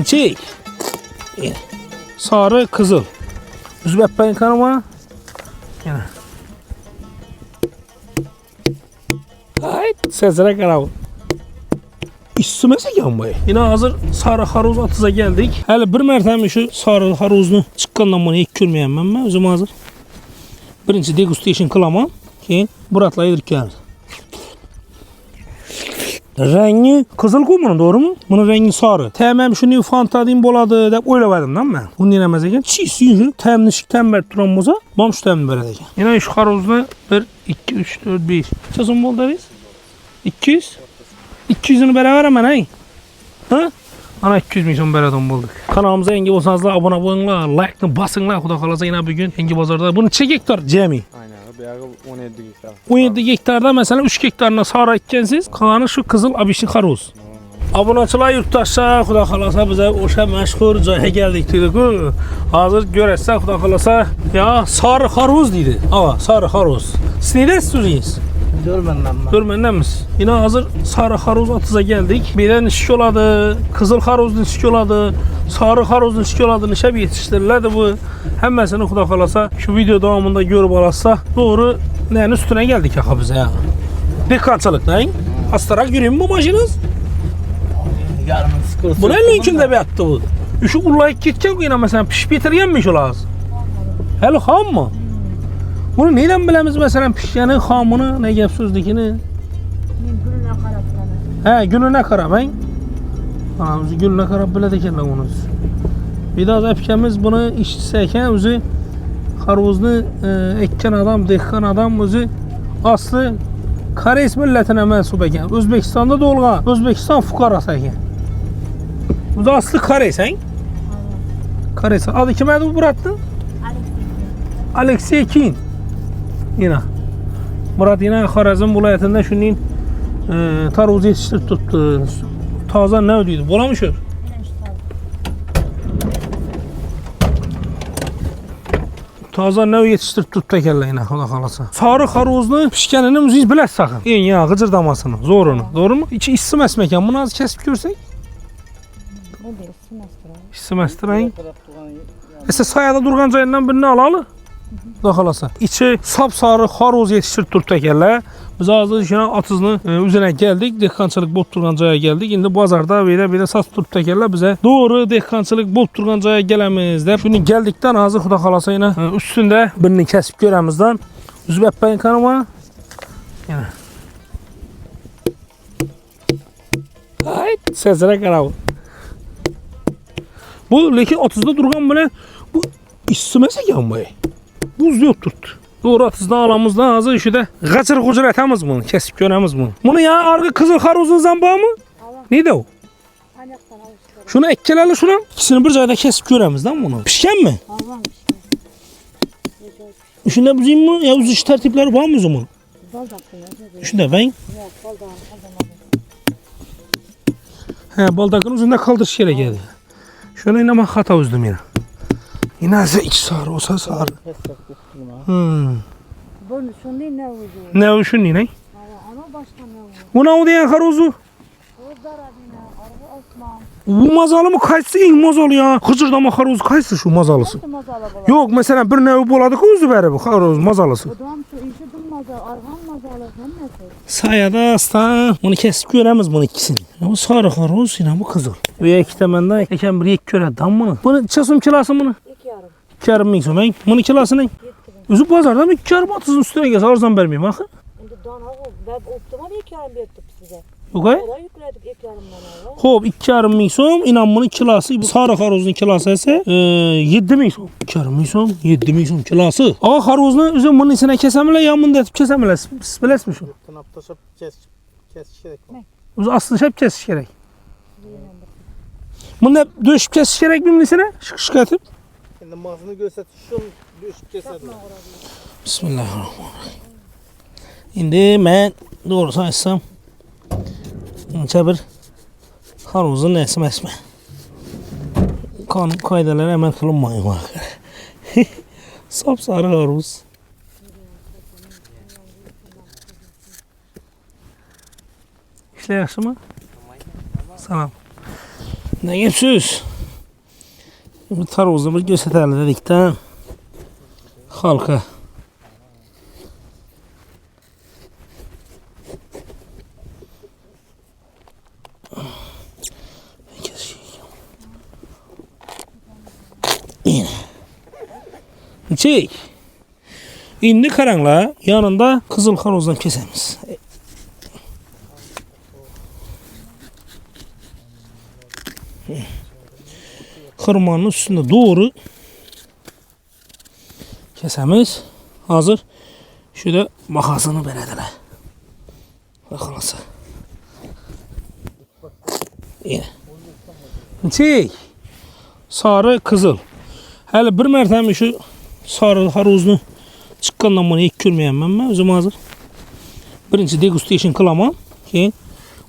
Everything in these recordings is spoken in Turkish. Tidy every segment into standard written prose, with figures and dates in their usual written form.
Çek. Sarı, kızıl. Üzbekpayın kanıma. Yine. Hayt, sezere karav. İstemese yanmayı. Yine hazır sarı haruz atıza geldik. Hele bir mertebe şu sarı haruzunu çıkkandan bunu ilk görmeyen ben özüm hazır. Birinci degustation kılamam. Keyin Murat'la yedirken. Rengi kızıl kumunun doğru mu? Bunun rengi sarı. Tamam şunu fantazim boladı dep oylamadım lan ben. Bunu dinlemez eken. Çiğ yüzü temnişik tember turan boza. Bam şu temni böyle eken. Yine şu haruzunu 1, 2, 3, 4, 5. Çözüm bol deriz. 200. 200'ünü beraber hemen hey. Ha? Ana 200 milyon beraber bulduk. Kanalımıza Engi Bozar'da abone olunlar, like'ını basınlar. Xuda kalasa yine bugün Engi Bozar'da bunu çek hektar cemi. Aynen. Bayağı 17 hektar. 17 hektarda mesela 3 hektarına sarı ekkensiz. Kalanı şu kızıl abişin haruz. Abonaçılar yurttaşlar Xuda kalasa bize oşa meşhur joya geldik dedik. Hazır görərsək Xuda kalasa ya sarı haruz dedi. Ava sarı haruz. Siz ne dersiniz? Görmenden mis. Yine hazır sarı haruz atıza geldik. Birden işki oladı, kızıl haruzun işki oladı, sarı haruzun işki oladı. Nişe bir yetiştirirlerdi bu. Hemmesini Xuda kalasa şu video devamında görüp alarsa doğru neyin üstüne geldik ya bize ya. Dikkatsızlık neyin? Hastarak yürüyün mu başınız? Bu ne linkinde bir attı bu? Şu ullayıp gitken yine mesela pişip bitirgenmiş olağız. Hele ham mı? Bunu neyden bilemiz mesela pişyeni, hamını, ne gep sözdekini? Gününe karab. He, gününe karab, he? Biz gününe karab bile dekenler onu. Bir daha epkemiz bunu işitseyken özü haruzunu ekken adam, dehkan adam özü aslı Kareys milletine mensup eken. Özbekistan'da doğulgan, Özbekistan fukarası eken. Bu da aslı Kareys, he? Kareys. Adı kime bu bıraktı? Alexey Kin. Yine. Murat yine Xorazm vilayetinde şunun taruzu yetiştirip tuttu. Taze ne ödüydü? Bolamışır. Taze ne yetiştirip tuttu tekelle yine. Ola kalasa. Sarı haruzlu pişkenini müziği bilet sakın. İyi ya gıcırdamasını. Zorunu. Doğru mu? İçi isim esmeken. Bunu az kesip görsek. İsim estirayın. Sayada durgan cayından birini alalı. Daxalasa. İçi sapsarı haruz yetiştirip dur tekerle. Biz azı işine atızını üzerine geldik. Dehkançılık bol turgancaya geldik. Şimdi bazarda böyle sat dur tekerle bize doğru dehkançılık bol turgancaya gelemizde. Şimdi geldikten azı Xuda kalasa yine üstünde birini kesip göremizden. Üzbekpayın kanıma. Yine. Hayt. Sezere karav. Bu lekin 30'da durgan böyle bu istemese yanmayı. Buz yok tuttu. Doğru atızdan alamızdan hazır işi de kaçır kucur etemiz bunu. Kesip göremiz bunu. Bunu ya arka kızıl haruzun zambağı mı? Neydi o? Şunu ekkelerle şuna. İkisini bir cayda kesip göremiz lan bunu. Pişken mi? Şunda bizim mi? Ya uzuş tertipleri var mı o zaman? Şunda ben. He baldakın uzunda kaldırış yere geldi. Şunu yine ben hata uzdum yine. Yine iç sarı olsa sarı. Bunu şunu ne oldu? Ne o şunu ne? Ama başka ne oldu? Bu ne o diyen haruzu? O darabina, arı Osman. Bu mazalı mı kaçsı en mazalı ya? Hıcırdama haruzu kaçsı şu mazalısı? Yok mesela bir nevi boladı ki özü beri bu haruz mazalısı. Odam şu işi durmadı, argan mazalı hemmesi. Sayada hasta. Bunu kesip göremiz bunu ikisini. Bu sarı haruz yine bu kızıl. Ve iki temelde eken bir ek köre dam bunu. Bunu çasım kilası bunu. 2,5 min so'm. Bunu kilasını. Özü pazarda 2,5 atızın üstüne gelse arzon vermeyeyim bakın. Endi dana ben optima 2,5 berdik size. Okay. Ola yükledik 2,5 mana. Hop 2,5 min so'm. İnan bunun kilası. Bu sarı haruzun kilası ise 7 min so'm. 2,5 min so'm. 7 min so'm kilası. Ağa haruzunu özüm bunun içine kesemile yanmını etip kesemile. Siz bilesmiş o. Tınaptaşıp kesiş gerek. Özü aslında hep kesiş gerek. Bunu hep döşüp kesiş gerek bunun içine. Şık etip. Şimdi mağazını göster. Şunu düşüp keserler. Bismillahirrahmanirrahim. Şimdi ben doğrusu açsam bir haruzun nesme esme. Kanun kaydaları hemen kılınmayın bak. Sapsarı haruz. İşte yaxşı mı? Salam. Ne geçiyoruz? Bir tarozu bir gösterelim dedik de halka. Çek. İndi karanla yanında kızıl harozdan kesemiz. Hırmanın üstünde doğru kesemiz. Hazır. Şurada makasını belediler. Bakılası. Yine. Çek. Sarı kızıl. Hele bir mertebe şu sarı harozunu çıqqandan bana ilk görməyəm mən özüm hazır. Birinci degustation kılamam ki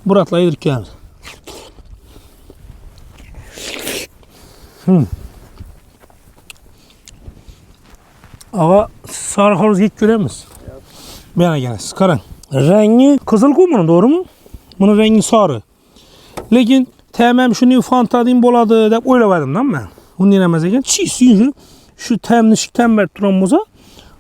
Muratla yedirib gəlir. Ağa sarı haroz ilk göremiz. Bana gələsiz. Qaran. Rengi kızıl bunun doğru mu? Bunun rengi sarı. Lekin təməm şunu fantazim boladı deb oylamadım lan mən. Bunu eləməz ekan. Çiğ şu təmnişikdən bər turanımıza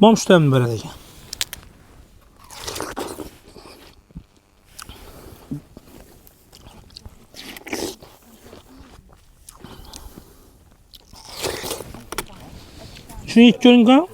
bam şu təmni verəd ekan. Şunu ilk görün qan.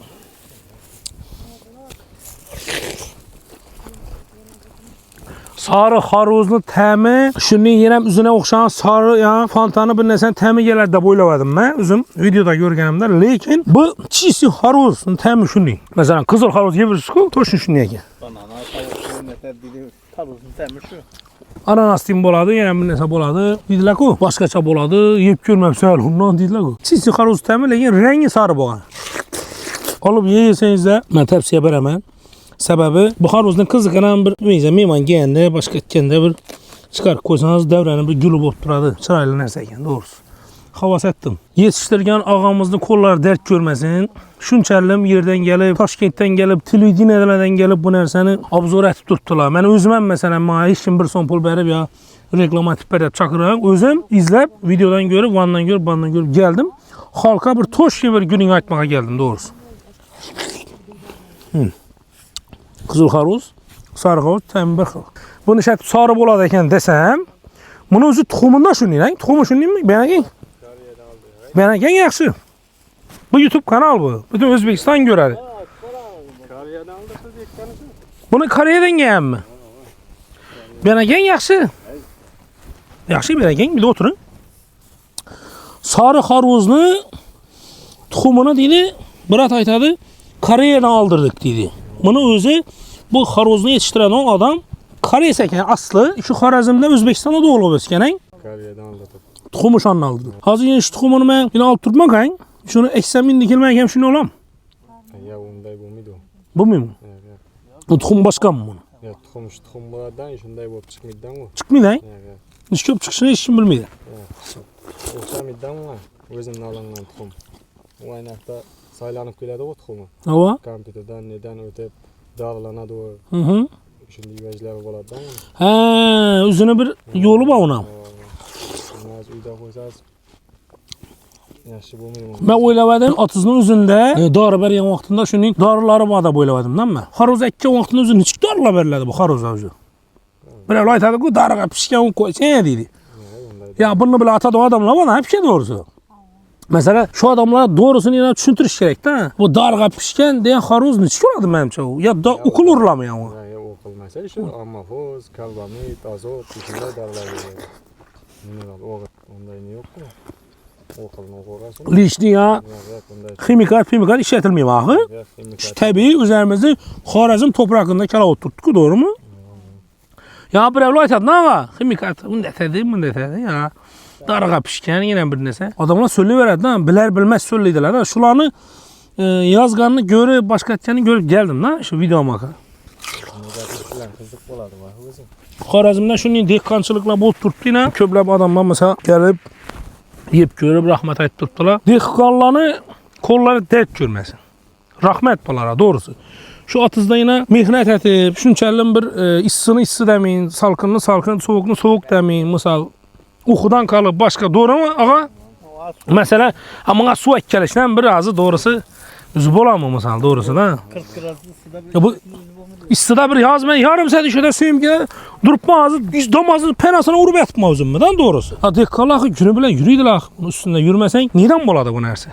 Sarı harozlu təmi, şunu yerəm üzünə oxşayan sarı ya fantanı bir nəsən təmi gələr də boylavadım mən özüm videoda görgənimdə. Lekin bu çisi harozun təmi şunu. Məsələn qızıl haroz yemirsiniz ki, toşun şunu yəgən. Banana, tavuk, nətər dedi, tarozun təmir şu. Ananas diyim boladı, yerəm bir nəsə boladı. Dedilər ki, başqaça boladı, yeyib görməmsən ondan dedilər ki. Çisi haroz təmi, lekin rengi sarı boğan. Alıp yeyirseniz də mən təvsiyə verəm mən. Səbəbi bu harozdan qızıqanan bir meyman geyəndə, başqa etkəndə bir çıxarıb qoysanız dəvrəni bir gülüb oturadı. Çıraylı nəsə ekan, doğrusu. Havas etdim. Yetişdirgən ağamızın kolları dərd görməsin. Şunçəlim yerdən gəlib, Taşkentdən gəlib, televiziyadan gəlib bu nərsəni obzor etib tutdular. Mən özüməm məsələn, mənə heç kim bir son pul verib ya reklamatik verib çakıram. Özüm izləb, videodan görüb, vandan görüb, bandan görüb gəldim. Halka bir toş gibi bir gününü açmağa geldim doğrusu. Kızıl haroz, sarı haroz, tembir haroz. Bunu işte sarı boladı eken desem, bunu özü toxumunda şunlayın. Toxumu şunlayın mı? Bana gen yaxşı. Bu YouTube kanal bu. Bütün Özbekistan görədi. Bunu Koreyadan gelen mi? Bana gen yaxşı. Yaxşı bana gen, bir de oturun. Sarı harozunu toxumunu dedi, Murat aytadı, Koreyadan aldırdık dedi. Bunu özü bu harozunu yetiştiren o adam Koreya seken aslı şu Xorazmda Özbekistan'da doğulu öskenen. Koreyadan aldırdık. Toxumu şanını aldırdı. Hazır yine şu toxumunu ben yine alıp durmakayım. Şunu eksem indikilmek hem şunu olam. Ya onday bulmaydı o. Bu muyum? Evet. O toxum başka mı bunu? Ya toxum buradan şunday bulup çıkmaydan o. Çıkmıyor lan. Evet. Hiç köp çıkışını hiç kim bilmeydi. Oxşamaydan o. Özünün alınan toxum. O aynakta saylanıp geledi o toxumu. Hava. Kompüterden neden ötep dağılanadı o. Hı. Şimdi yüvejler boladan o. He, üzerine bir yolu var ona. Naz uyda koysaz. Yaxşı bulmayım. Ben oylavadım atızının üzerinde darı beriyen vaxtında şunun darıları var da oylavadım lan ben. Haroz ekken vaxtında üzerinde hiç darla verildi bu harozlar üzü. Böyle aytadı ki darıga pişken onu koysa ne dedi. Ya bunu bile atadı o adamla bana hep şey doğrusu. Mesela şu adamlara doğrusunu yine düşüntürüş gerek de. Bu darıga pişken diyen haroz ne çıkıyordu benim çoğu. Ya da okul urlamıyor mu? Ya okul mesela şu ammafoz, karbamid, azot, içinde darlar veriyor. Mineral, onda ne yok mu? Okulun okurasın. Lişli ya. Kimikal işletilmiyor ahı. Tabii üzerimizde Xorazm toprakında kala oturttuk doğru mu? Ya bir evli aytadı ne var? Kimikal bunu detedi ya. Darıga pişken yine bir nese. Adamlar söyleyiverdi lan. Biler bilmez söyleydiler lan. Şularını yazganını görüp başka etkenini görüp geldim lan. Şu videoma bakar. Kızık boladı var özüm. Xorazmda şunun dehqonchiliklar bo'lib turibdi-na. Ko'plab odamlar mesela gelip yeb görüp rahmet aytib turibdilar. Dehqonlarni qo'llari dard görmesin. Rahmet bulara doğrusu. Şu atızda yine mehnat etip, şunçalım bir issini issi demeyin, salkınını salkın, soğukunu soğuk demeyin. Misal Uxudan qalıb başqa, doğru mu ağa? Mesela ama su ekkelişdən bir azı doğrusu üzüb olamı misal doğrusu da. 40 gradlı suda bir Ya bu istida bir yaz ben yarım saat işede suyum ki durup ağzı damazın penasına vurup yatma özümden doğrusu. Ha dekkallah günü bile yürüydüler. Bunun üstünde yürümesen neden boladı bu nerse?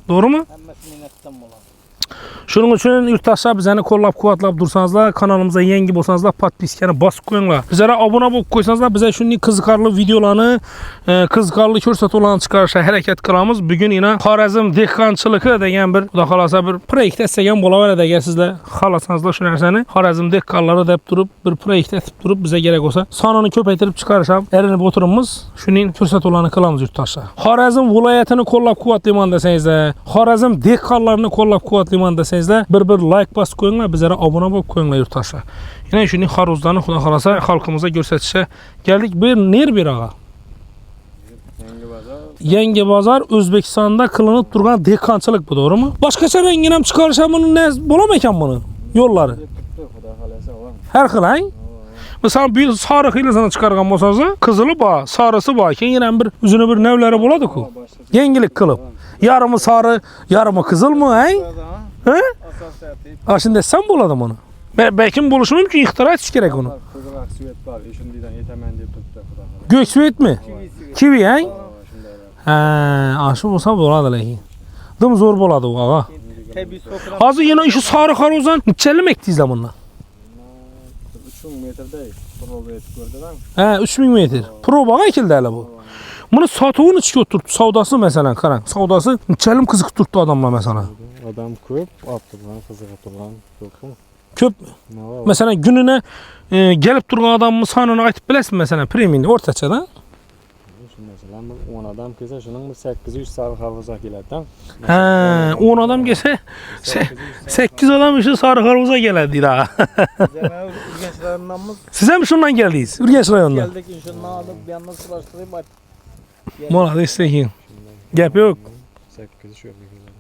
Doğru mu? hemmesi minnettan bolar. Şunun için yurttaşlar bizəni kollab kuvvetlab dursanızlar, kanalımıza yeni bolsanızlar podpiskəni bas koyunlar. Bizlərə abunə olub koysanızlar, bizə şunun kızıqarlı videolarını, kızıqarlı körsət olan çıxarışa hərəkət qılamız. Bugün yine Xarəzm dehqançılığı degan bir xuda xalasa bir proyektə istəyən bola verə əgər sizlər xalasanızlar şu nərsəni Xarəzm dehqanları deyib durub bir proyektə etib durub bizə gərək olsa sanını köpəytirib çıxarışam. Ərinib oturumuz şunun körsət olanı qılamız yurttaşlar. Xarəzm vilayətini kollab kuvvetliman desəniz də, Xarəzm dehqanlarını kollab kuvvetliman desəniz də bir like bas koyunlar, bizlərə abunə olub koyunlar yurttaşlar. Yine şunun xaruzlarını xuda xalasa xalqımıza göstərişə gəldik. Bir ağa. Yenge bazar Özbekistan'da kılınıp durgan dehqançılık bu, doğru mu? Başkaça renginem çıkarışan bunun ne bulamayken bunu yolları. Her xil hay? Mesela bir sarı xili sana çıkargan bolsanız, kızılı ba, sarısı ba, ki yine bir üzünü bir nevleri buladı ku. Yengilik kılıp. Yarımı sarı, yarımı kızıl mı hay? He? Ha şimdi sen buladın onu. Belki buluşu mümkün, ihtira etiş gerek onu. Kızıl aksiyet var. Eşindiğden yetemen deyip tuttu. Göksüet mi? Kivi hay? Aşı olsa buladı lakin. Dım zor buladı o ağa. Tabi sokran. Hazır yine işi sarı xaruzdan neçəli mektizlə bunlar? 3000 metre değil. Prova et gördüler mi? 3000 metr. Proba ekildi hele bu. Bunu satığın içki oturttu. Saudası mesela karan. Saudası neçəlim kızık tuttu adamla mesela. Adam köp attı lan kızık atılan. Yok mu? Köp mü? Ne var? Mesela gününe gelip durgan adamın sanını aytıp bilesin mesela premini ortaçada. Mesela 10 adam kese şunun 800 sarı harvuza geledi. 10 adam gelse 8 adam işi sarı xarvuza geledi daha. Zeme Ürgenç rayonundanmız Size mi şundan geldiyiz? Ürgenç rayonundan. geldik inşallah alıp bir yandan sıraştırayım. Mola da isteyin. Gep yok. 800 şöyle güzel.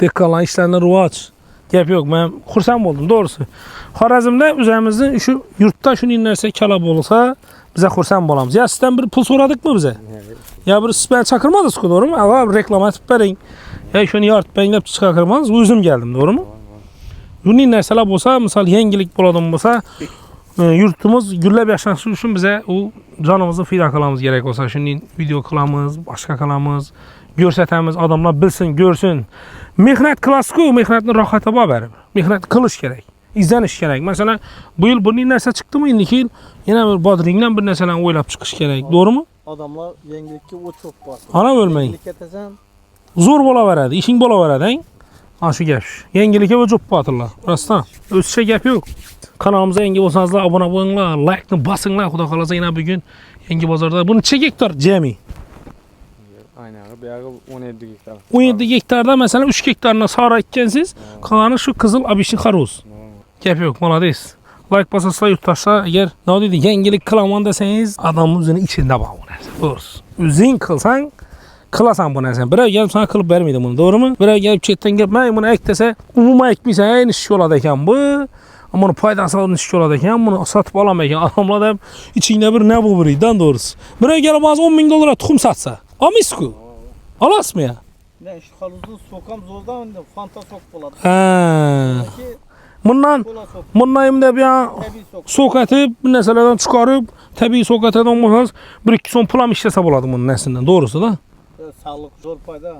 Dehqanların işlerinde ruvaç. Gep yok. Ben xursam oldum doğrusu. Xarəzmdə üzərimizdə şu yurtda şunu inlərsə kalab olsa bize xursam olamız. Ya sizden bir pul soradık mı bize? Ya bir siz beni çakırmadınız ki, doğru mu? Ağa reklam atıp verin. Ya şunu yart ben hep çıkarmadınız. Özüm geldim, doğru mu? Şunu inlərsə olsa, misal yengilik buladım olsa yurtumuz güllep yaşanışı üçün bize o canımızı fida kılamız gerek olsa. Şunu video kılamız, başka kılamız, görsətəmiz, adamlar bilsin, görsün. Mehnət klasik o, mehnətin rahatı var. Mehnət kılış gerek. İzleniş gerek. Mesela bu yıl bunun nerse çıktı mı? İndiki yıl yine bir Badring'den bir mesela oylap çıkış gerek. Doğru mu? Adamlar yengelikki o çok var. Ana ölmeyin. Yengelik etesen Zor bola veredi. İşin bola veredi. Ha şu gep. Yengelike ve çok batırlar. Rastla. Özse gep yok. Kanalımıza yenge olsanız da abone olunlar. Like'ını basınlar. Xuda kalasa yine bugün Yenge Bazarda. Bunu çek hektar cemi. Aynen. Bir ara 17 hektar. 17 hektarda mesela 3 hektarına sahra ekkensiz. Kalanı şu kızıl abişin xaruz. Gep yok. Malades. Like basasla yurttaşlar eğer ne dedi yengelik kılaman deseniz adamın üzerine içinde bağ bu nerse. Doğrusu. Üzün kılsan kılasan bu nerse. Bire gelip sana kılıp vermeydi bunu, doğru mu? Bire gelip chatten gelip bunu ek dese umuma ekmeysen aynı iş yoladayken bu. Ama bunu paydası alın iş yoladayken bunu satıp alamayken adamlar da içinde bir ne bu biriyden doğrusu. Bire gelip az 10 bin dolara tohum satsa. Amisku. Alas mı ya? ne şu haluzu sokam zordan fanta sok buladı. He. Bundan Kola sok. bundan da bir Tabi sok. sokatı neselerden çıkarıp tabii sokatı olmaz. Bir iki son pulam işlese buladı bunun nesinden doğrusu da. Sağlık zor payda.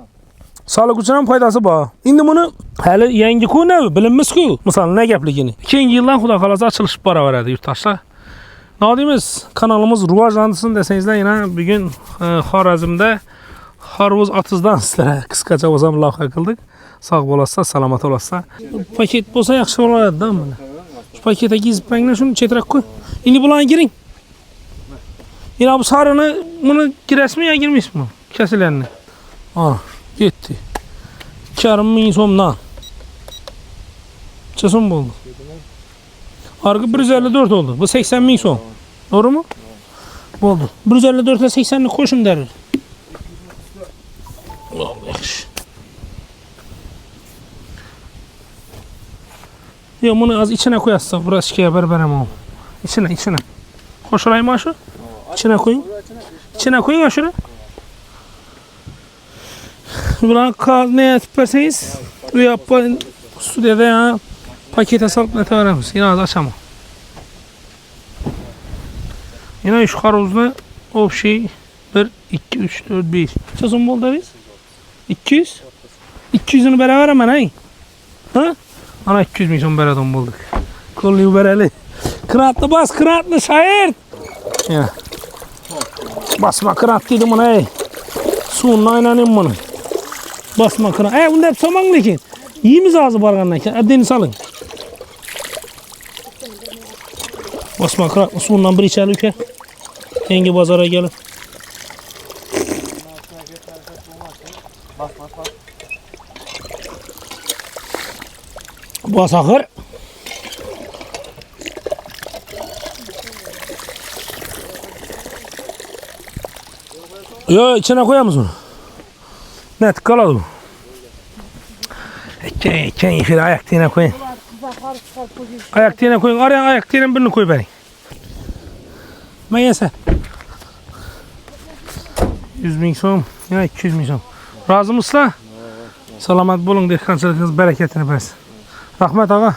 Sağlık üçün faydası var. İndi bunu hələ yengi ku ne bilinmez ku. Misal ne gepligini. 2 yıldan xuda xalasa açılış para verdi yurttaşlar. Ne diyimiz? Kanalımız rivajlansın deseniz yine bugün Xarəzmdə Xarvuz atızdan sizlərə qısqaca olsam laf qıldık. Sağ olasınız, salamat olasınız. Paket bolsa yaxşı olardı da bunu. Şu pakete gizip benden şunu çetirek koy. İndi bulan girin. Yine bu sarını bunu gires mi ya girmiş mi? Kesilenini. Ah, gitti. 2,5 somdan. Çesin bu oldu. Arka 154 oldu. Bu 80.000 som. Doğru mu? Bu oldu. 154 ile 80'ni koşun derir. Allah yaxşı. Ya bunu az içine koyarsa burası şikaya berberem o. İçine. Koşulayım aşı. İçine koyun. içine koyun aşırı. Buradan ne yapıp verseniz yapın stüdyoda ya pakete salıp ne tarafız. Yine az açamam. Yine şu karozda o şey 1, 2, 3, 4, 5. Sezon bol da biz? 200. 200'ünü beraber hemen hay. Ha? Ana 200 milyon beraber bulduk. Kolluyu bereli. Kıraatlı bas, kıraatlı şair. Ya. Basma kıraat dedim ona hey. Suunla inanayım bunu. Basma kıraat. Bunda hep soğan lekin. Yiyimiz ağzı barganlarken. Deniz alın. Basma kıraatlı suundan bir içeri ülke. Yenge pazara gelin. Bas ahır. Yo içine koyar mısın? Net kaladı bu. Eken şöyle ayak diyene koyun. Ayak diyene koyun. Araya ayak diyene birini koy beni. Ben yese. 100 bin son. Yine 200 bin son. Razı mısın? Selamet bulun. Dehkancılığınız bereketini versin. Rahmet ağa.